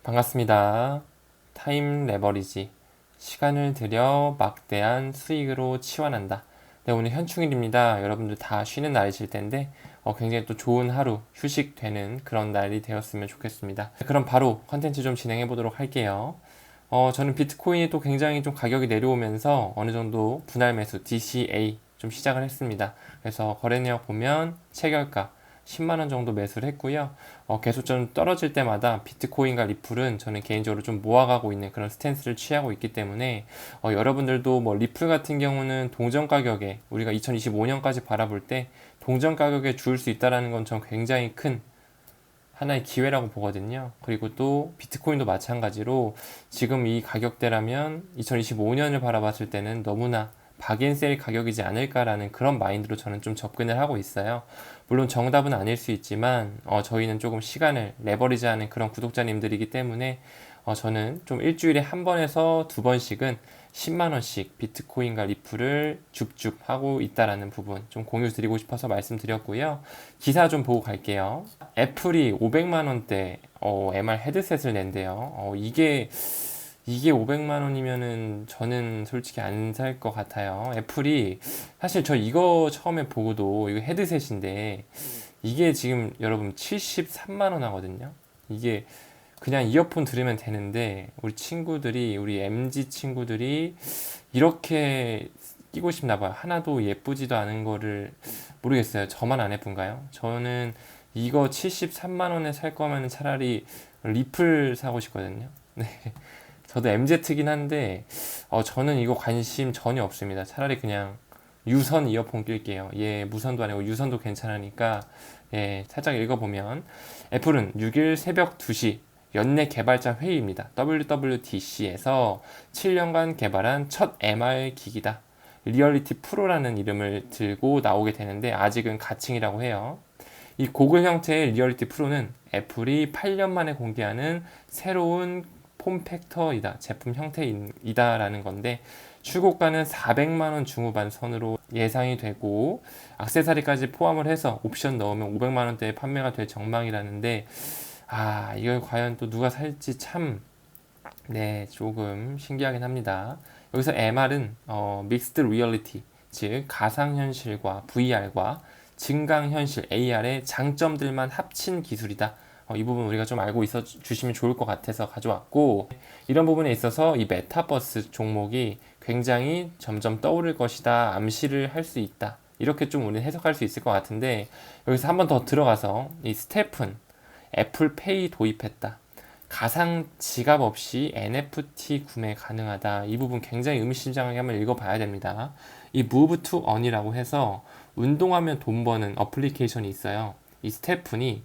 반갑습니다. 타임 레버리지. 시간을 들여 막대한 수익으로 치환한다. 네, 오늘 현충일입니다. 여러분들 다 쉬는 날이실 텐데, 굉장히 또 좋은 하루, 휴식되는 그런 날이 되었으면 좋겠습니다. 그럼 바로 컨텐츠 좀 진행해 보도록 할게요. 저는 비트코인이 또 굉장히 좀 가격이 내려오면서 어느 정도 분할 매수, DCA 좀 시작을 했습니다. 그래서 거래 내역 보면 체결가 10만원 정도 매수를 했고요. 계속 좀 떨어질 때마다 비트코인과 리플은 저는 개인적으로 좀 모아가고 있는 그런 스탠스를 취하고 있기 때문에 여러분들도 뭐 리플 같은 경우는 동전 가격에 우리가 2025년까지 바라볼 때 동전 가격에 줄 수 있다라는 건 전 굉장히 큰 하나의 기회라고 보거든요. 그리고 또 비트코인도 마찬가지로 지금 이 가격대라면 2025년을 바라봤을 때는 너무나 박앤셀 가격이지 않을까라는 그런 마인드로 저는 좀 접근을 하고 있어요. 물론 정답은 아닐 수 있지만 저희는 조금 시간을 레버리지하는 그런 구독자님들이기 때문에 저는 좀 일주일에 한 번에서 두 번씩은 10만 원씩 비트코인과 리플을 줍줍 하고 있다라는 부분 좀 공유 드리고 싶어서 말씀드렸고요. 기사 좀 보고 갈게요. 애플이 500만 원대 MR 헤드셋을 낸대요. 이게 500만 원이면은 저는 솔직히 안 살 것 같아요. 애플이 사실 저 이거 처음에 보고도 이거 헤드셋인데 이게 지금 여러분 73만 원 하거든요. 이게 그냥 이어폰 들으면 되는데 우리 MZ 친구들이 이렇게 끼고 싶나 봐요. 하나도 예쁘지도 않은 거를 모르겠어요. 저만 안 예쁜가요? 저는 이거 73만 원에 살 거면 차라리 리플 사고 싶거든요. 네. 저도 MZ이긴 한데 저는 이거 관심 전혀 없습니다. 차라리 그냥 유선 이어폰 낄게요. 예, 무선도 아니고 유선도 괜찮으니까 예, 살짝 읽어보면 애플은 6일 새벽 2시 연내 개발자 회의입니다. WWDC에서 7년간 개발한 첫 MR 기기다. 리얼리티 프로라는 이름을 들고 나오게 되는데 아직은 가칭이라고 해요. 이 고글 형태의 리얼리티 프로는 애플이 8년 만에 공개하는 새로운 폼팩터이다. 제품 형태이다라는 건데 출고가는 400만 원 중후반 선으로 예상이 되고 액세서리까지 포함을 해서 옵션 넣으면 500만 원대에 판매가 될 전망이라는데 이걸 과연 또 누가 살지 참 네, 조금 신기하긴 합니다. 여기서 MR은 믹스드 리얼리티, 즉 가상현실과 VR과 증강현실 AR의 장점들만 합친 기술이다. 이 부분 우리가 좀 알고 있어 주시면 좋을 것 같아서 가져왔고 이런 부분에 있어서 이 메타버스 종목이 굉장히 점점 떠오를 것이다 암시를 할 수 있다. 이렇게 좀 우리는 해석할 수 있을 것 같은데 여기서 한번 더 들어가서 이 스테픈 애플페이 도입했다. 가상 지갑 없이 NFT 구매 가능하다. 이 부분 굉장히 의미심장하게 한번 읽어봐야 됩니다. 이 Move to Earn이라고 해서 운동하면 돈 버는 어플리케이션이 있어요. 이 스테픈이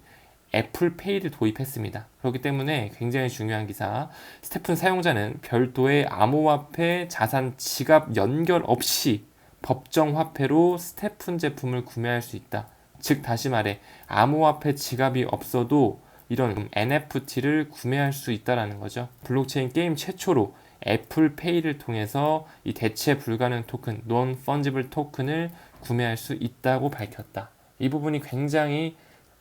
애플페이를 도입했습니다. 그렇기 때문에 굉장히 중요한 기사. 스테픈 사용자는 별도의 암호화폐 자산 지갑 연결 없이 법정 화폐로 스테픈 제품을 구매할 수 있다. 즉 다시 말해 암호화폐 지갑이 없어도 이런 NFT를 구매할 수 있다라는 거죠. 블록체인 게임 최초로 애플페이를 통해서 이 대체 불가능 토큰, Non-Fungible 토큰을 구매할 수 있다고 밝혔다. 이 부분이 굉장히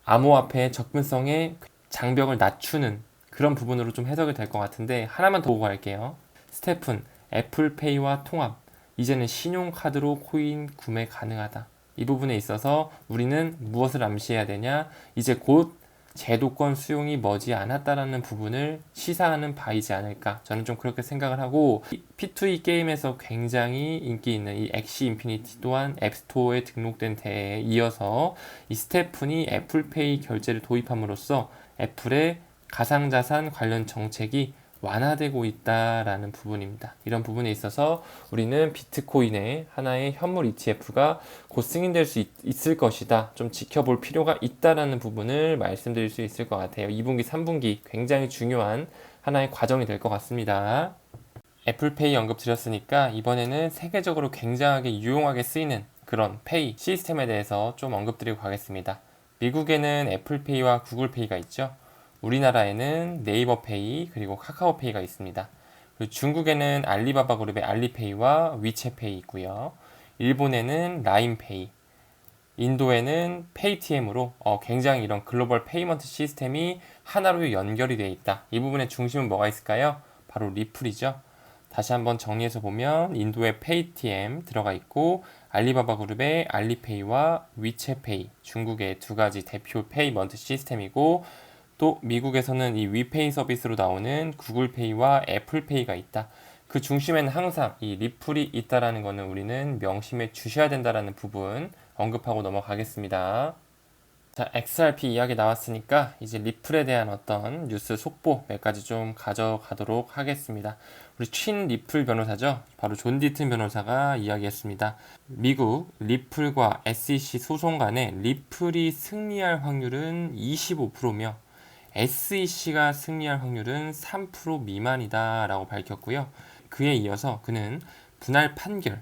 암호화폐의 접근성의 장벽을 낮추는 그런 부분으로 좀 해석이 될 것 같은데 하나만 더 보고 갈게요. 스테픈, 애플페이와 통합. 이제는 신용카드로 코인 구매 가능하다. 이 부분에 있어서 우리는 무엇을 암시해야 되냐? 이제 곧 제도권 수용이 머지 않았다라는 부분을 시사하는 바이지 않을까 저는 좀 그렇게 생각을 하고 P2E 게임에서 굉장히 인기 있는 이 엑시 인피니티 또한 앱스토어에 등록된 데에 이어서 이 스테픈이 애플페이 결제를 도입함으로써 애플의 가상자산 관련 정책이 완화되고 있다라는 부분입니다. 이런 부분에 있어서 우리는 비트코인의 하나의 현물 ETF가 곧 승인될 수 있을 것이다. 좀 지켜볼 필요가 있다라는 부분을 말씀드릴 수 있을 것 같아요. 2분기, 3분기 굉장히 중요한 하나의 과정이 될 것 같습니다. 애플페이 언급 드렸으니까 이번에는 세계적으로 굉장하게 유용하게 쓰이는 그런 페이 시스템에 대해서 좀 언급드리고 가겠습니다. 미국에는 애플페이와 구글페이가 있죠. 우리나라에는 네이버페이 그리고 카카오페이가 있습니다. 그리고 중국에는 알리바바 그룹의 알리페이와 위챗페이 있고요. 일본에는 라인페이, 인도에는 페이티엠으로 굉장히 이런 글로벌 페이먼트 시스템이 하나로 연결이 되어 있다. 이 부분의 중심은 뭐가 있을까요? 바로 리플이죠. 다시 한번 정리해서 보면 인도의 페이티엠 들어가 있고 알리바바 그룹의 알리페이와 위챗페이, 중국의 두 가지 대표 페이먼트 시스템이고 또 미국에서는 이 위페이 서비스로 나오는 구글페이와 애플페이가 있다. 그 중심에는 항상 이 리플이 있다라는 것은 우리는 명심해 주셔야 된다라는 부분 언급하고 넘어가겠습니다. 자, XRP 이야기 나왔으니까 이제 리플에 대한 어떤 뉴스 속보 몇 가지 좀 가져가도록 하겠습니다. 우리 친 리플 변호사죠. 바로 존 디튼 변호사가 이야기했습니다. 미국 리플과 SEC 소송 간에 리플이 승리할 확률은 25%며 SEC가 승리할 확률은 3% 미만이다라고 밝혔고요. 그에 이어서 그는 분할 판결,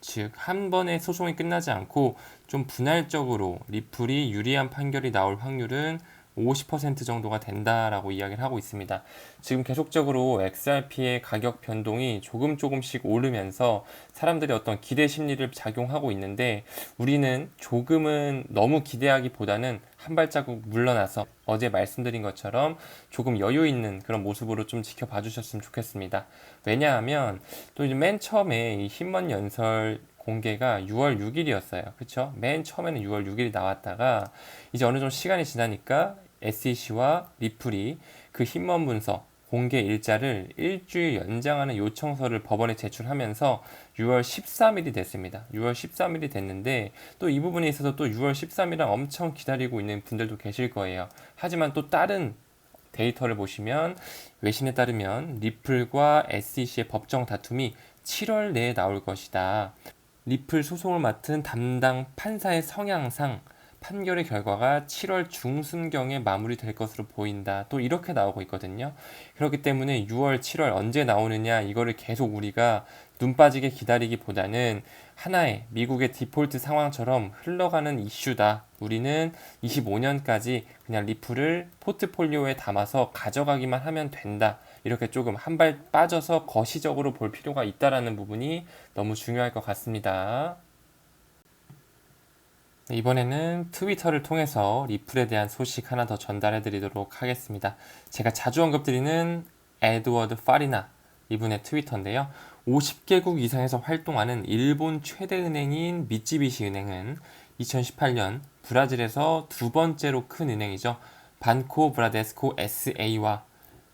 즉 한 번의 소송이 끝나지 않고 좀 분할적으로 리플이 유리한 판결이 나올 확률은 50% 정도가 된다라고 이야기를 하고 있습니다. 지금 계속적으로 XRP의 가격 변동이 조금씩 오르면서 사람들의 어떤 기대 심리를 작용하고 있는데 우리는 조금은 너무 기대하기보다는 한 발자국 물러나서 어제 말씀드린 것처럼 조금 여유 있는 그런 모습으로 좀 지켜봐 주셨으면 좋겠습니다. 왜냐하면 또 이제 맨 처음에 이 힘먼 연설 공개가 6월 6일이었어요. 그렇죠? 맨 처음에는 6월 6일이 나왔다가 이제 어느 정도 시간이 지나니까 SEC와 리플이 그 힘먼 문서 공개 일자를 일주일 연장하는 요청서를 법원에 제출하면서 6월 13일이 됐습니다. 6월 13일이 됐는데 또 이 부분에 있어서 또 6월 13일을 엄청 기다리고 있는 분들도 계실 거예요. 하지만 또 다른 데이터를 보시면 외신에 따르면 리플과 SEC의 법정 다툼이 7월 내에 나올 것이다. 리플 소송을 맡은 담당 판사의 성향상 판결의 결과가 7월 중순경에 마무리될 것으로 보인다. 또 이렇게 나오고 있거든요. 그렇기 때문에 6월, 7월 언제 나오느냐 이거를 계속 우리가 눈 빠지게 기다리기보다는 하나의 미국의 디폴트 상황처럼 흘러가는 이슈다. 우리는 25년까지 그냥 리플을 포트폴리오에 담아서 가져가기만 하면 된다. 이렇게 조금 한 발 빠져서 거시적으로 볼 필요가 있다라는 부분이 너무 중요할 것 같습니다. 이번에는 트위터를 통해서 리플에 대한 소식 하나 더 전달해 드리도록 하겠습니다. 제가 자주 언급드리는 에드워드 파리나 이분의 트위터인데요. 50개국 이상에서 활동하는 일본 최대 은행인 미쯔비시 은행은 2018년 브라질에서 두 번째로 큰 은행이죠. 반코 브라데스코 SA와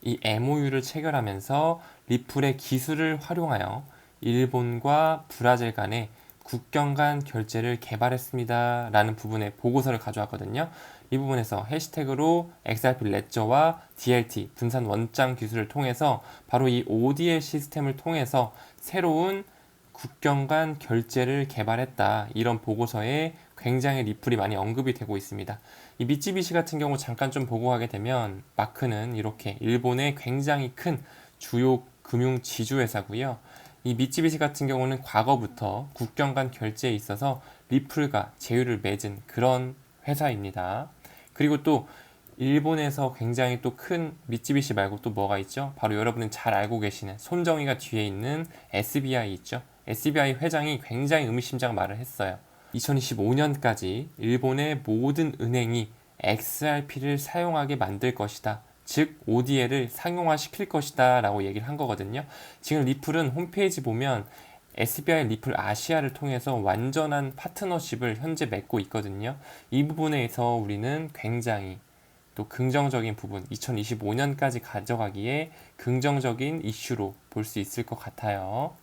이 MOU를 체결하면서 리플의 기술을 활용하여 일본과 브라질 간의 국경 간 결제를 개발했습니다. 라는 부분의 보고서를 가져왔거든요. 이 부분에서 해시태그로 XRP 레저와 DLT 분산 원장 기술을 통해서 바로 이 ODL 시스템을 통해서 새로운 국경 간 결제를 개발했다. 이런 보고서에 굉장히 리플이 많이 언급이 되고 있습니다. 이 미쯔비시 같은 경우 잠깐 좀 보고 가게 되면 마크는 이렇게 일본의 굉장히 큰 주요 금융 지주회사고요. 이 미쯔비시 같은 경우는 과거부터 국경 간 결제에 있어서 리플과 제휴를 맺은 그런 회사입니다. 그리고 또 일본에서 굉장히 또 큰 미쯔비시 말고 또 뭐가 있죠? 바로 여러분은 잘 알고 계시는 손정희가 뒤에 있는 SBI 있죠? SBI 회장이 굉장히 의미심장한 말을 했어요. 2025년까지 일본의 모든 은행이 XRP를 사용하게 만들 것이다. 즉 ODL을 상용화시킬 것이다 라고 얘기를 한 거거든요. 지금 리플은 홈페이지 보면 SBI 리플 아시아를 통해서 완전한 파트너십을 현재 맺고 있거든요. 이 부분에서 우리는 굉장히 또 긍정적인 부분 2025년까지 가져가기에 긍정적인 이슈로 볼 수 있을 것 같아요.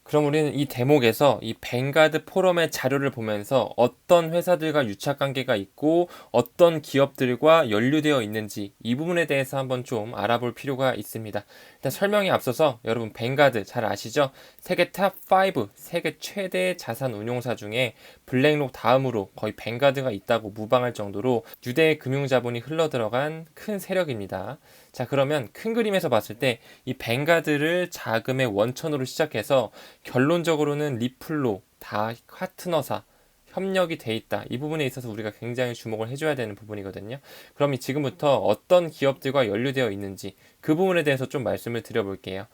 그럼 우리는 이 대목에서 이 뱅가드 포럼의 자료를 보면서 어떤 회사들과 유착 관계가 있고 어떤 기업들과 연루되어 있는지 이 부분에 대해서 한번 좀 알아볼 필요가 있습니다. 일단 설명에 앞서서 여러분 뱅가드 잘 아시죠? 세계 탑5 세계 최대 자산 운용사 중에 블랙록 다음으로 거의 뱅가드가 있다고 무방할 정도로 유대 금융자본이 흘러들어간 큰 세력입니다. 자, 그러면 큰 그림에서 봤을 때 이 뱅가드를 자금의 원천으로 시작해서 결론적으로는 리플로 다 파트너사 협력이 돼 있다. 이 부분에 있어서 우리가 굉장히 주목을 해줘야 되는 부분이거든요. 그럼 지금부터 어떤 기업들과 연루되어 있는지 그 부분에 대해서 좀 말씀을 드려볼게요.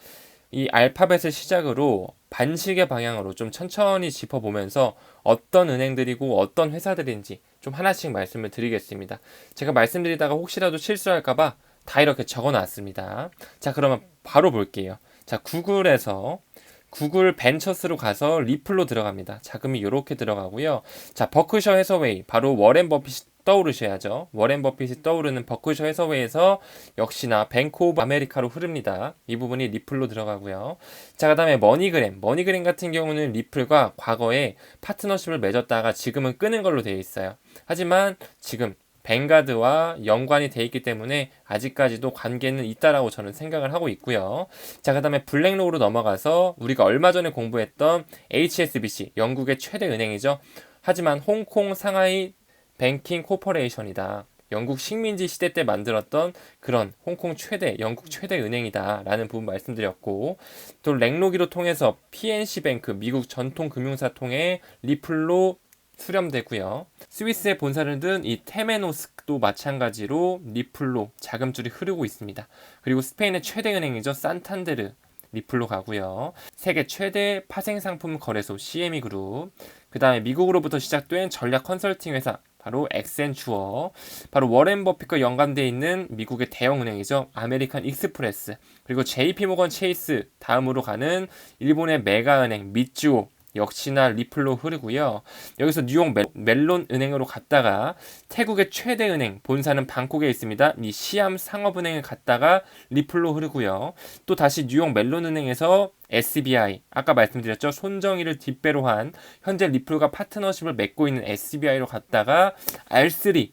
이 알파벳을 시작으로 반식의 방향으로 좀 천천히 짚어보면서 어떤 은행들이고 어떤 회사들인지 좀 하나씩 말씀을 드리겠습니다. 제가 말씀드리다가 혹시라도 실수할까봐 다 이렇게 적어 놨습니다. 자, 그러면 바로 볼게요. 자, 구글 벤처스로 가서 리플로 들어갑니다. 자금이 이렇게 들어가고요. 자, 버크셔 해서웨이, 바로 워렌 버핏이 떠오르셔야죠. 워렌 버핏이 떠오르는 버크셔 해서웨이에서 역시나 뱅크 오브 아메리카로 흐릅니다. 이 부분이 리플로 들어가고요. 자, 그 다음에 머니그램 같은 경우는 리플과 과거에 파트너십을 맺었다가 지금은 끊은 걸로 되어 있어요. 하지만 지금 뱅가드와 연관이 돼 있기 때문에 아직까지도 관계는 있다라고 저는 생각을 하고 있고요. 자, 그 다음에 블랙록으로 넘어가서 우리가 얼마 전에 공부했던 HSBC, 영국의 최대 은행이죠. 하지만 홍콩 상하이 뱅킹 코퍼레이션이다. 영국 식민지 시대 때 만들었던 그런 홍콩 최대, 영국 최대 은행이다 라는 부분 말씀드렸고, 또 랭로기로 통해서 PNC뱅크, 미국 전통 금융사 통해 리플로 수렴되고요. 스위스에 본사를 둔 이 테메노스도 마찬가지로 리플로 자금줄이 흐르고 있습니다. 그리고 스페인의 최대 은행이죠. 산탄데르 리플로 가고요. 세계 최대 파생상품 거래소 CME 그룹, 그 다음에 미국으로부터 시작된 전략 컨설팅 회사 바로 엑센추어, 바로 워렌 버핏과 연관되어 있는 미국의 대형 은행이죠. 아메리칸 익스프레스, 그리고 JP모건 체이스 다음으로 가는 일본의 메가은행 미쯔호 역시나 리플로 흐르고요. 여기서 뉴욕 멜론 은행으로 갔다가 태국의 최대 은행 본사는 방콕에 있습니다. 이 시암 상업은행을 갔다가 리플로 흐르고요. 또 다시 뉴욕 멜론 은행에서 SBI, 아까 말씀드렸죠. 손정희를 뒷배로 한 현재 리플과 파트너십을 맺고 있는 SBI로 갔다가 R3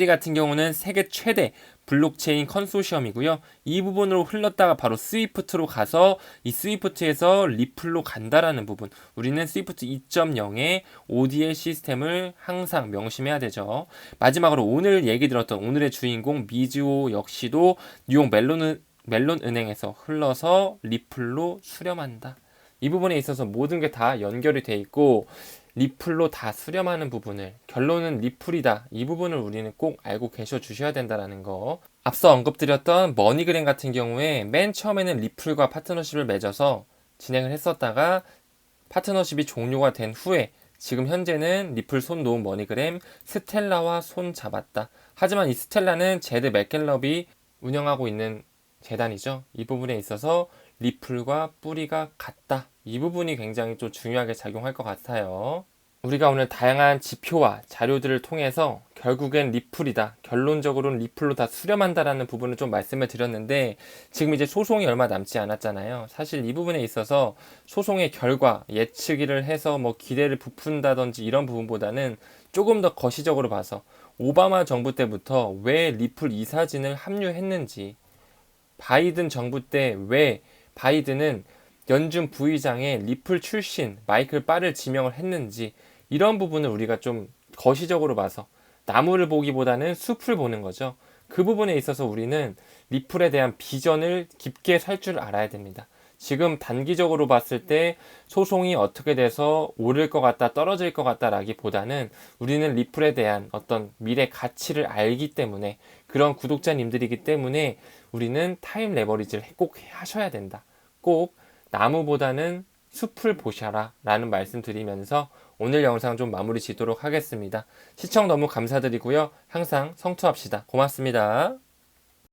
같은 경우는 세계 최대 블록체인 컨소시엄이고요. 이 부분으로 흘렀다가 바로 스위프트로 가서 이 스위프트에서 리플로 간다라는 부분. 우리는 스위프트 2.0의 ODL 시스템을 항상 명심해야 되죠. 마지막으로 오늘 얘기 들었던 오늘의 주인공 미즈호 역시도 뉴욕 멜론 은행에서 흘러서 리플로 수렴한다. 이 부분에 있어서 모든 게 다 연결이 돼 있고 리플로 다 수렴하는 부분을, 결론은 리플이다. 이 부분을 우리는 꼭 알고 계셔 주셔야 된다는 거. 앞서 언급드렸던 머니그램 같은 경우에 맨 처음에는 리플과 파트너십을 맺어서 진행을 했었다가 파트너십이 종료가 된 후에 지금 현재는 리플 손 놓은 머니그램 스텔라와 손 잡았다. 하지만 이 스텔라는 제드 맥켈럽이 운영하고 있는 재단이죠. 이 부분에 있어서 리플과 뿌리가 같다. 이 부분이 굉장히 좀 중요하게 작용할 것 같아요. 우리가 오늘 다양한 지표와 자료들을 통해서 결국엔 리플이다. 결론적으로는 리플로 다 수렴한다라는 부분을 좀 말씀을 드렸는데 지금 이제 소송이 얼마 남지 않았잖아요. 사실 이 부분에 있어서 소송의 결과 예측을 해서 뭐 기대를 부푼다든지 이런 부분보다는 조금 더 거시적으로 봐서 오바마 정부 때부터 왜 리플 이사진을 합류했는지, 바이든 정부 때 왜 바이든은 연준 부의장에 리플 출신 마이클 바를 지명을 했는지, 이런 부분을 우리가 좀 거시적으로 봐서 나무를 보기보다는 숲을 보는 거죠. 그 부분에 있어서 우리는 리플에 대한 비전을 깊게 살 줄 알아야 됩니다. 지금 단기적으로 봤을 때 소송이 어떻게 돼서 오를 것 같다, 떨어질 것 같다 라기보다는 우리는 리플에 대한 어떤 미래 가치를 알기 때문에, 그런 구독자님들이기 때문에 우리는 타임 레버리지를 꼭 하셔야 된다. 꼭 나무보다는 숲을 보셔라 라는 말씀 드리면서 오늘 영상 좀 마무리 지도록 하겠습니다. 시청 너무 감사드리고요. 항상 성투합시다. 고맙습니다.